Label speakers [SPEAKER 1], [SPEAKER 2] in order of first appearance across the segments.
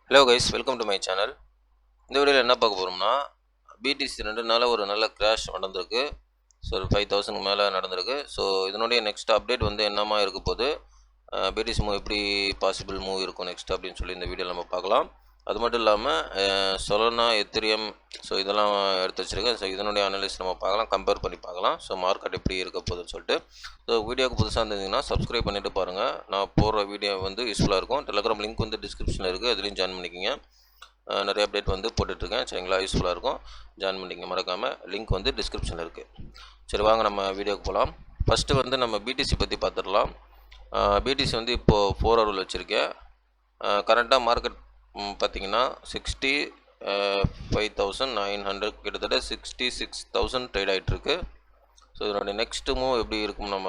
[SPEAKER 1] Hello guys, welcome to my channel. இந்த வீடியோவில் என்ன பார்க்க போகிறோம்னா, பிடிசி 2 நாள் ஒரு நல்ல கிராஷ் நடந்திருக்கு. ஸோ 5000 மேலே நடந்திருக்கு. ஸோ இதனுடைய நெக்ஸ்ட் அப்டேட் வந்து என்னமா இருக்க போகுது, பிடிசி மூவ் எப்படி பாசிபிள் மூவ் இருக்கும் நெக்ஸ்ட் அப்படின்னு சொல்லி இந்த வீடியோவில் நம்ம பார்க்கலாம். அது மட்டும் இல்லாமல் சொலனா, எத்திரியம், ஸோ இதெல்லாம் எடுத்து வச்சுருக்கேன். ஸோ இதனுடைய அனலிஸ்ட் நம்ம பார்க்கலாம், கம்பேர் பண்ணி பார்க்கலாம். ஸோ மார்க்கெட் எப்படி இருக்க போகுதுன்னு சொல்லிட்டு. ஸோ வீடியோக்கு புதுசாக இருந்ததுன்னா சப்ஸ்கிரைப் பண்ணிவிட்டு பாருங்கள். நான் போடுற வீடியோ வந்து யூஸ்ஃபுல்லாக இருக்கும். டெலிகிராம் லிங்க் வந்து டிஸ்கிரிப்ஷனில் இருக்குது, அதுலேயும் ஜாயின் பண்ணிக்கிங்க. நிறைய அப்டேட் வந்து போட்டுட்ருக்கேன், சரிங்களா? யூஸ்ஃபுல்லாக இருக்கும், ஜாயின் பண்ணிங்க மறக்காமல். லிங்க் வந்து டிஸ்கிரிப்ஷனில் இருக்குது. சரி, வாங்க நம்ம வீடியோக்கு போகலாம். ஃபஸ்ட்டு வந்து நம்ம பிடிசி பற்றி பார்த்துடலாம். பிடிசி வந்து இப்போது 4 ஹவரில் வச்சுருக்கேன். கரண்ட்டாக மார்க்கெட் பார்த்திங்கன்னா 65,900 கிட்டத்தட்ட 66,000 ட்ரேட் ஆகிட்டுருக்கு. ஸோ இதனுடைய நெக்ஸ்ட் மூவ் எப்படி இருக்கும் நம்ம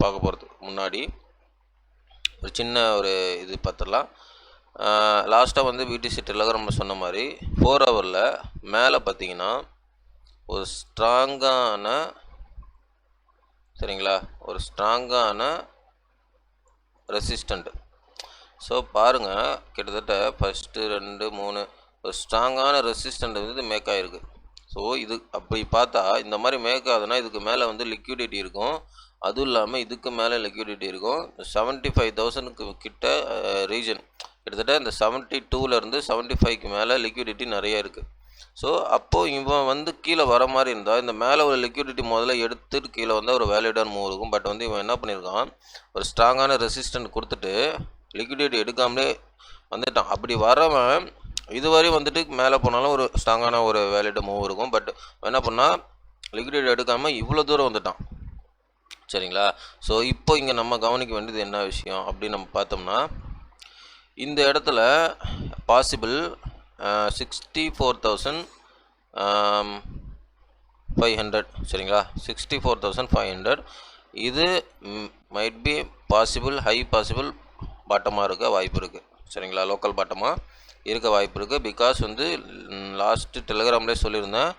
[SPEAKER 1] பார்க்க போகிறதுக்கு முன்னாடி ஒரு சின்ன ஒரு இது பார்த்துடலாம். லாஸ்ட்டாக வந்து பிடிசி டெலிகிராமில் சொன்ன மாதிரி 4 ஹவரில் மேலே பார்த்திங்கன்னா ஒரு ஸ்ட்ராங்கான, சரிங்களா, ஒரு ஸ்ட்ராங்கான ரெசிஸ்டண்ட். ஸோ பாருங்கள், கிட்டத்தட்ட ஃபஸ்ட்டு 2 3 ஒரு ஸ்ட்ராங்கான ரெசிஸ்டண்ட் வந்து மேக் ஆகிருக்கு. ஸோ இது அப்படி பார்த்தா இந்த மாதிரி மேக் ஆகுதுன்னா இதுக்கு மேலே வந்து லிக்விடிட்டி இருக்கும். அதுவும் இல்லாமல் இதுக்கு மேலே லிக்விடிட்டி இருக்கும். 75,000 கிட்ட ரீஜன், கிட்டத்தட்ட இந்த 72லேருந்து 75க்கு மேலே லிக்விடிட்டி நிறைய இருக்குது. ஸோ அப்போது இவன் வந்து கீழே வர மாதிரி இருந்தால் இந்த மேலே ஒரு லிக்விடிட்டி முதல்ல எடுத்துட்டு கீழே வந்து ஒரு வேலிடான மூவ் இருக்கும். பட் வந்து இவன் என்ன பண்ணியிருக்கான், ஒரு ஸ்ட்ராங்கான ரெசிஸ்டன்ட் கொடுத்துட்டு லிக்விடிட்டி எடுக்காமலே வந்துட்டான். அப்படி வரவன் இதுவரை வந்துட்டு மேலே போனாலும் ஒரு ஸ்ட்ராங்கான ஒரு வேலிட் மூவ் இருக்கும். பட் என்ன பண்ணால் லிக்விடிட்டி எடுக்காமல் இவ்வளோ தூரம் வந்துட்டான், சரிங்களா? ஸோ இப்போ இங்கே நம்ம கவனிக்க வேண்டியது என்ன விஷயம் அப்படின்னு நம்ம பார்த்தோம்னா, இந்த இடத்துல பாசிபிள் 64,500, சரிங்களா? 64,500 இது might be possible, high possible பாட்டமாக இருக்க வாய்ப்பு இருக்குது, சரிங்களா? லோக்கல் பாட்டமாக இருக்க வாய்ப்பு இருக்குது. பிகாஸ் வந்து லாஸ்ட்டு டெலிகிராம்லேயே சொல்லியிருந்தேன்,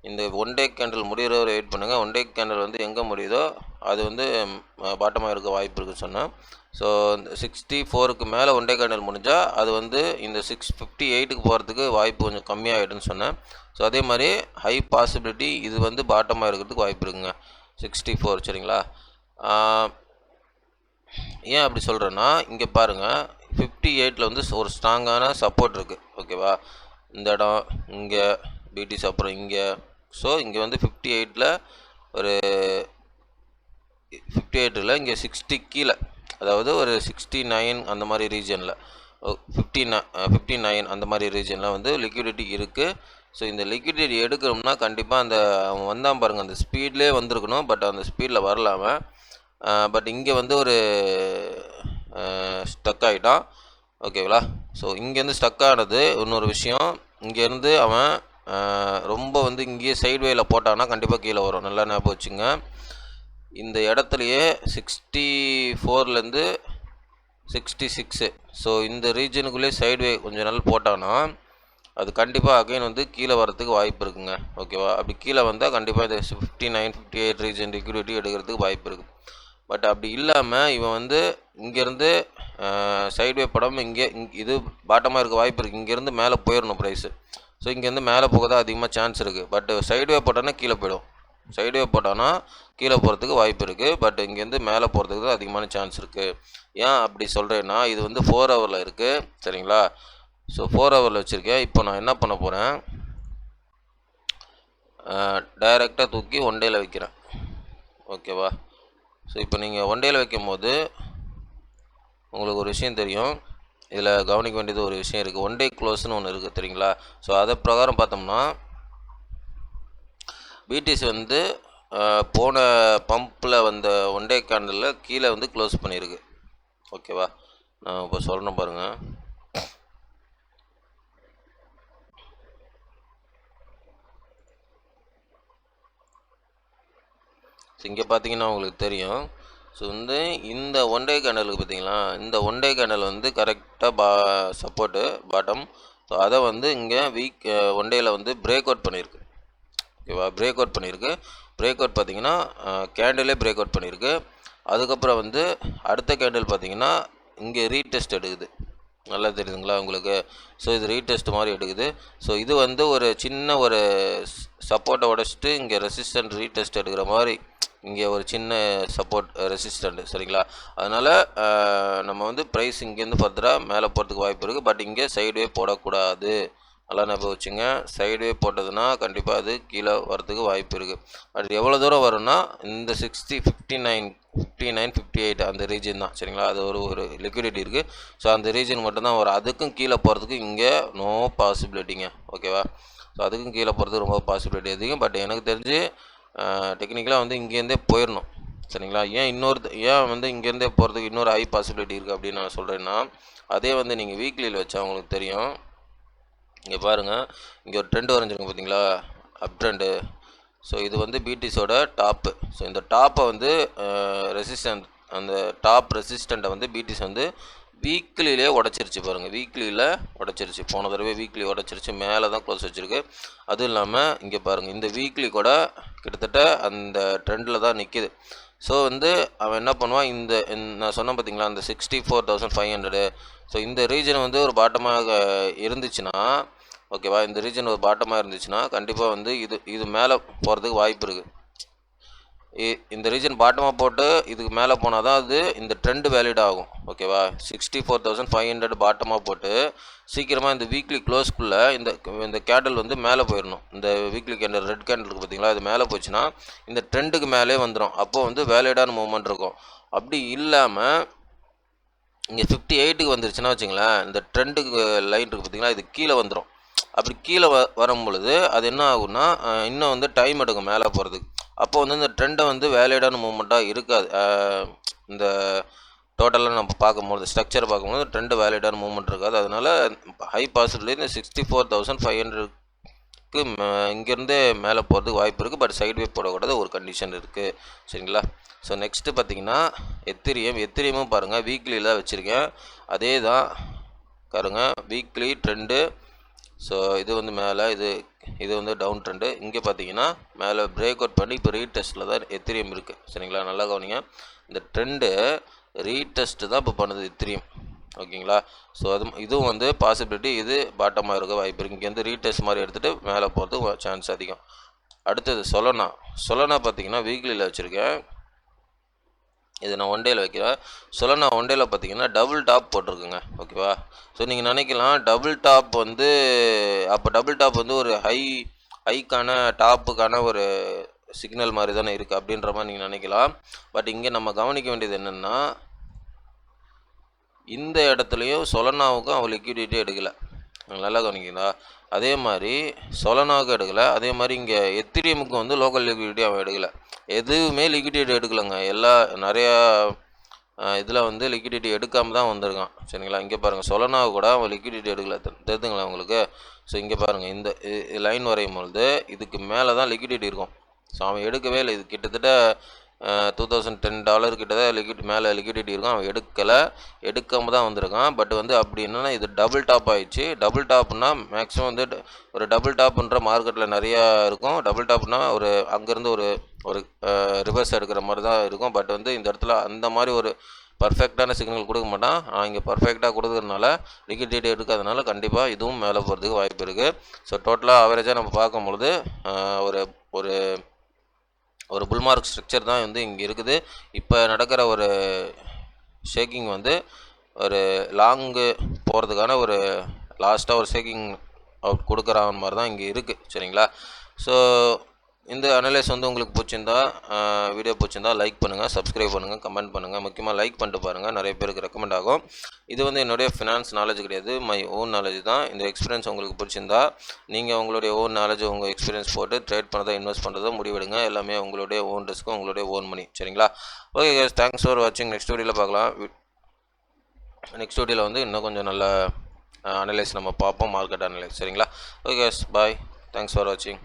[SPEAKER 1] இந்த 1 டே கேண்டில் முடிகிற வரை வெயிட் பண்ணுங்கள். 1 டே கேண்டில் வந்து எங்கே முடியுதோ அது வந்து பாட்டமாக இருக்க வாய்ப்பு இருக்குன்னு சொன்னேன். ஸோ இந்த 64க்கு மேலே 1 டே கேண்டில் முடிஞ்சால் அது வந்து இந்த 658க்கு போகிறதுக்கு வாய்ப்பு கொஞ்சம் கம்மியாகிடுன்னு சொன்னேன். ஸோ அதே மாதிரி ஹை பாசிபிலிட்டி இது வந்து பாட்டமாக இருக்கிறதுக்கு வாய்ப்பு இருக்குங்க, 64, சரிங்களா? ஏன் அப்படி சொல்கிறேன்னா, இங்கே பாருங்கள், 58ல் வந்து ஒரு ஸ்ட்ராங்கான சப்போர்ட் இருக்குது, ஓகேவா? இந்த இடம் இங்கே பிடிசி, அப்புறம் இங்கே. ஸோ இங்கே வந்து 58ல் ஒரு 58ல் இங்கே 60 கீழே, அதாவது ஒரு 69 அந்த மாதிரி ரீஜனில், 59 அந்த மாதிரி ரீஜனில் வந்து லிக்விடிட்டி இருக்குது. ஸோ இந்த லிக்விடிட்டி எடுக்கணும்னா கண்டிப்பாக அந்த அவன் வந்தான் பாருங்கள், அந்த ஸ்பீட்லேயே வந்திருக்கணும். பட் அந்த ஸ்பீடில் வரலாமல், பட் இங்கே வந்து ஒரு ஸ்டக் ஆகிட்டான், ஓகேங்களா? ஸோ இங்கேருந்து ஸ்டக் ஆனது இன்னொரு விஷயம். இங்கேருந்து அவன் ரொம்ப வந்து இங்கேயே சைட்வேல போட்டான்னா கண்டிப்பாக கீழே வரும், நல்லா ஞாபகம் வச்சுங்க. இந்த இடத்துலையே 64லேருந்து 66, ஸோ இந்த ரீஜனுக்குள்ளேயே சைட்வே கொஞ்சம் நாள் போட்டான்னா அது கண்டிப்பாக அகைன் வந்து கீழே வரத்துக்கு வாய்ப்பு இருக்குங்க, ஓகேவா? அப்படி கீழே வந்தால் கண்டிப்பாக இந்த 59 58 ரீஜன் லிக்விடிட்டி எடுக்கிறதுக்கு வாய்ப்பு இருக்குது. பட் அப்படி இல்லாமல் இவன் வந்து இங்கேருந்து சைட்வே படம் இங்கே இது பாட்டமாக இருக்க வாய்ப்பு இருக்குது. இங்கேருந்து மேலே போயிடணும் ப்ரைஸு. ஸோ இங்கேருந்து மேலே போக தான் அதிகமாக சான்ஸ் இருக்குது. பட் சைட்வே போட்டானா கீழே போயிடும். சைட்வே போட்டானா கீழே போகிறதுக்கு வாய்ப்பு இருக்குது. பட் இங்கேருந்து மேலே போகிறதுக்கு தான் அதிகமான சான்ஸ் இருக்குது. ஏன் அப்படி சொல்கிறேன்னா, இது வந்து 4 ஹவரில் இருக்குது, சரிங்களா? ஸோ 4 ஹவரில் வச்சுருக்கேன். இப்போ நான் என்ன பண்ண போகிறேன், டைரெக்டாக தூக்கி 1 டேயில் வைக்கிறேன், ஓகேவா? ஸோ இப்போ நீங்கள் 1 டேயில் வைக்கும் போது உங்களுக்கு ஒரு விஷயம் தெரியும், இதில் கவனிக்க வேண்டியது ஒரு விஷயம் இருக்குது. 1 டே க்ளோஸ்னு ஒன்று இருக்குது, தெரியுங்களா? ஸோ அதை பிரகாரம் பார்த்தோம்னா பிடிசி வந்து போன பம்பில் வந்த 1 டே கேண்டலில் கீழே வந்து க்ளோஸ் பண்ணியிருக்கு, ஓகேவா? நான் இப்போ சொல்லணும் பாருங்கள். ஸோ இங்கே பார்த்தீங்கன்னா உங்களுக்கு தெரியும். ஸோ வந்து இந்த 1 டே கேண்டலுக்கு பார்த்தீங்களா, இந்த 1 டே கேண்டல் வந்து கரெக்டாக சப்போர்ட்டு பாட்டம். ஸோ அதை வந்து இங்கே 1 டேயில் வந்து பிரேக் அவுட் பண்ணியிருக்கு, ஓகேவா? பிரேக் அவுட் பண்ணியிருக்கு. பிரேக் அவுட் பார்த்தீங்கன்னா கேண்டிலே பிரேக் அவுட் பண்ணியிருக்கு. அதுக்கப்புறம் வந்து அடுத்த கேண்டில் பார்த்தீங்கன்னா இங்கே ரீடெஸ்ட் எடுக்குது, நல்லா தெரியுதுங்களா உங்களுக்கு? ஸோ இது ரீடெஸ்ட் மாதிரி எடுக்குது. ஸோ இது வந்து ஒரு சின்ன ஒரு சப்போர்ட்டை உடச்சிட்டு இங்கே ரெசிஸ்டன்ட் ரீடெஸ்ட் எடுக்கிற மாதிரி இங்கே ஒரு சின்ன சப்போர்ட் ரெசிஸ்டண்ட் சரிங்களா. அதனால் நம்ம வந்து ப்ரைஸ் இங்கேருந்து ஃபர்தராக மேலே போகிறதுக்கு வாய்ப்பு இருக்குது. பட் இங்கே சைடுவே போடக்கூடாது. நல்லா ஞாபகம் வச்சுங்க. சைடுவே போட்டதுன்னா கண்டிப்பாக அது கீழே வரதுக்கு வாய்ப்பு இருக்குது. அது எவ்வளோ தூரம் வரும்னா இந்த 60 59 59 58 அந்த ரீஜன் தான் சரிங்களா. அது ஒரு லிக்விடிட்டி இருக்குது. ஸோ அந்த ரீஜன் மட்டும்தான் வரும். அதுக்கும் கீழே போகிறதுக்கு இங்கே நோ பாசிபிலிட்டிங்க. ஓகேவா. ஸோ அதுக்கும் கீழே போகிறதுக்கு ரொம்ப பாசிபிலிட்டி அதிகம். பட் எனக்கு தெரிஞ்சு டெக்னிக்கலாக வந்து இங்கேருந்தே போயிடணும் சரிங்களா. ஏன் வந்து இங்கேருந்தே போகிறதுக்கு இன்னொரு ஹை பாசிபிலிட்டி இருக்குது அப்படின்னு நான் சொல்கிறேன்னா, அதே வந்து நீங்கள் வீக்லியில் வச்சா உங்களுக்கு தெரியும். இங்கே பாருங்கள், இங்கே ஒரு ட்ரெண்ட் வரைஞ்சிருங்க பார்த்தீங்களா, அப் ட்ரெண்டு. ஸோ இது வந்து பிடிஸோட டாப்பு. ஸோ இந்த டாப்பை வந்து அந்த டாப் ரெசிஸ்டண்ட்டை வந்து பிடிஸ் வந்து வீக்லியிலே உடச்சிருச்சு பாருங்கள். வீக்லியில் உடச்சிருச்சு. போன தடவை வீக்லி உடச்சிருச்சு. மேலே தான் க்ளோஸ் வச்சுருக்கு. அதுவும் இல்லாமல் இங்கே பாருங்கள், இந்த வீக்லி கூட கிட்டத்தட்ட அந்த ட்ரெண்டில் தான் நிற்கிது. ஸோ வந்து அவன் என்ன பண்ணுவான், நான் சொன்னேன் பார்த்தீங்களா அந்த 64,500. ஸோ இந்த ரீஜன் வந்து ஒரு பாட்டமாக இருந்துச்சுன்னா ஓகேவா, இந்த ரீஜன் ஒரு பாட்டமாக இருந்துச்சுன்னா கண்டிப்பாக வந்து இது மேலே போகிறதுக்கு வாய்ப்பு இருக்குது. இந்த ரீஜன் பாட்டமாக போட்டு இதுக்கு மேலே போனால் தான் அது இந்த ட்ரெண்டு வேலிட் ஆகும். ஓகேவா. 64,500 பாட்டமாக போட்டு சீக்கிரமாக இந்த வீக்லி க்ளோஸ்க்குள்ளே இந்த கேண்டில் வந்து மேலே போயிடணும். இந்த வீக்லி கேண்டில் ரெட் கேண்டில் இருக்குது பார்த்தீங்களா, இது மேலே போச்சுன்னா இந்த ட்ரெண்டுக்கு மேலே வந்துடும். அப்போது வந்து வேலிடான மூவ்மெண்ட் இருக்கும். அப்படி இல்லாமல் இங்கே 58க்கு வந்துருச்சுன்னா வச்சுங்களேன், இந்த ட்ரெண்டுக்கு லைன் இருக்குது பார்த்தீங்களா, இது கீழே வந்துடும். அப்படி கீழே வரும் பொழுது அது என்ன ஆகும்னா இன்னும் வந்து டைம் எடுக்கும் மேலே போகிறதுக்கு. அப்போ வந்து இந்த ட்ரெண்டை வந்து வேலிடான மூவ்மெண்ட்டாக இருக்காது. இந்த டோட்டலாக நம்ம பார்க்கும்போது ஸ்ட்ரக்சரை பார்க்கும்போது ட்ரெண்டு வேலிடான மூவ்மெண்ட் இருக்காது. அதனால் ஹை பாசிபிலிட்டி இந்த 64,500க்கு இங்கேருந்தே மேலே போகிறதுக்கு வாய்ப்பு இருக்குது. பட் சைட்வே போடக்கூடாது ஒரு கண்டிஷன் இருக்குது சரிங்களா. ஸோ நெக்ஸ்ட்டு பார்த்தீங்கன்னா எத்திரியமும் பாருங்கள் வீக்லியில் தான் வச்சுருக்கேன். அதே தான் பாருங்க, வீக்லி ட்ரெண்டு. ஸோ இது வந்து மேலே, இது வந்து டவுன் ட்ரெண்டு. இங்கே பார்த்தீங்கன்னா மேலே பிரேக் அவுட் பண்ணி இப்போ ரீடெஸ்ட்டில் தான் எத்திரியம் இருக்குது சரிங்களா. நல்லா கவனிங்க, இந்த ட்ரெண்டு ரீடெஸ்ட்டு தான் இப்போ பண்ணுது எத்திரியம். ஓகேங்களா. ஸோ இதுவும் வந்து பாசிபிலிட்டி, இது பாட்டமாக இருக்க வாய்ப்பு இருக்குது. இங்கே வந்து ரீடெஸ்ட் மாதிரி எடுத்துகிட்டு மேலே போகிறதுக்கு சான்ஸ் அதிகம். அடுத்தது சொலனா பார்த்தீங்கன்னா வீக்லியில் வச்சுருக்கேன். இது நான் ஒன் டேயில் வைக்கிறேன். சொலனா ஒன் டேயில் பார்த்தீங்கன்னா டபுள் டாப் போட்டிருக்குங்க. ஓகேவா. ஸோ நீங்கள் நினைக்கலாம் டபுள் டாப் வந்து ஒரு ஹைக்கான டாப்புக்கான ஒரு சிக்னல் மாதிரி தானே இருக்குது அப்படின்ற மாதிரி நீங்கள் நினைக்கலாம். பட் இங்கே நம்ம கவனிக்க வேண்டியது என்னென்னா, இந்த இடத்துலையும் சொலனாவுக்கும் அவள் லிக்விடிட்டி எடுக்கலை. நல்லா கவனிக்கிறா. அதே மாதிரி சொலனாவுக்கும் எடுக்கலை. அதே மாதிரி இங்கே எத்திரியமுக்கு வந்து லோக்கல் லிக்விடிட்டி அவன் எடுக்கலை. எதுவுமே லிக்விடிட்டி எடுக்கலைங்க. நிறையா இதில் வந்து லிக்விடிட்டி எடுக்காமல் தான் வந்திருக்கான் சரிங்களா. இங்கே பாருங்கள், சொலனாவை கூட அவன் லிக்விடிட்டி எடுக்கலை. தெரிஞ்சுங்களா உங்களுக்கு. ஸோ இங்கே பாருங்கள், இந்த லைன் வரையும் பொழுது இதுக்கு மேலே தான் லிக்விடிட்டி இருக்கும். ஸோ அவன் எடுக்கவே இல்லை. இது கிட்டத்தட்ட $2010 கிட்ட தான் மேலே லிக்விடிட்டி இருக்கும். அவன் எடுக்காமல் தான் வந்திருக்கான். பட் வந்து அப்படி என்னென்னா இது டபுள் டாப் ஆகிடுச்சு. டபுள் டாப்னா மேக்ஸிமம் வந்து ஒரு டபுள் டாப்ன்ற மார்க்கெட்டில் நிறையா இருக்கும். டபுள் டாப்னா அங்கேருந்து ஒரு ரிவர்ஸ் எடுக்கிற மாதிரி தான் இருக்கும். பட் வந்து இந்த இடத்துல அந்த மாதிரி ஒரு பர்ஃபெக்டான சிக்னல் கொடுக்க மாட்டான். இங்கே பர்ஃபெக்டாக கொடுக்கறதுனால லிக்விடிட்டி எடுக்காதனால கண்டிப்பாக இதுவும் மேலே போகிறதுக்கு வாய்ப்பு இருக்குது. ஸோ டோட்டலாக ஆவரேஜாக நம்ம பார்க்கும்பொழுது ஒரு புல்மார்க் ஸ்ட்ரக்சர் தான் வந்து இங்கே இருக்குது. இப்போ நடக்கிற ஒரு ஷேக்கிங் வந்து ஒரு லாங்கு போகிறதுக்கான ஒரு லாஸ்ட்டாக ஒரு ஷேக்கிங் அவுட் கொடுக்குற மாதிரி தான் இங்கே இருக்குது சரிங்களா. ஸோ இந்த அனலைஸ் வந்து உங்களுக்கு வீடியோ பிடிச்சிருந்தா லைக் பண்ணுங்கள், சப்ஸ்கிரைப் பண்ணுங்கள், கமெண்ட் பண்ணுங்கள். முக்கியமாக லைக் பண்ணிட்டு பாருங்கள், நிறைய பேருக்கு ரெக்கமெண்ட் ஆகும். இது வந்து என்னுடைய ஃபினான்ஸ் நாலேஜ் கிடையாது, மை ஓன் நாலேஜ் தான். இந்த எக்ஸ்பீரியன்ஸ் உங்களுக்கு பிடிச்சிருந்தா நீங்கள் உங்களுடைய ஓன் நாலேஜ், உங்கள் எக்ஸ்பீரியன்ஸ் போட்டு ட்ரேட் பண்ணுறதா இன்வெஸ்ட் பண்ணுறதோ முடிவெடுங்க. எல்லாமே உங்களுடைய ஓன் ரிஸ்க்கும் உங்களுடைய ஓன் மணி சரிங்களா. ஓகே guys, தேங்க்ஸ் ஃபார் வாட்சிங். நெக்ஸ்ட் வீடியோவில் பார்க்கலாம். நெக்ஸ்ட் வீடியோவில் வந்து இன்னும் கொஞ்சம் நல்ல அனலைஸ் நம்ம பார்ப்போம், மார்க்கெட் அனலைஸ் சரிங்களா. Okay guys, bye. Thanks for வாட்சிங்.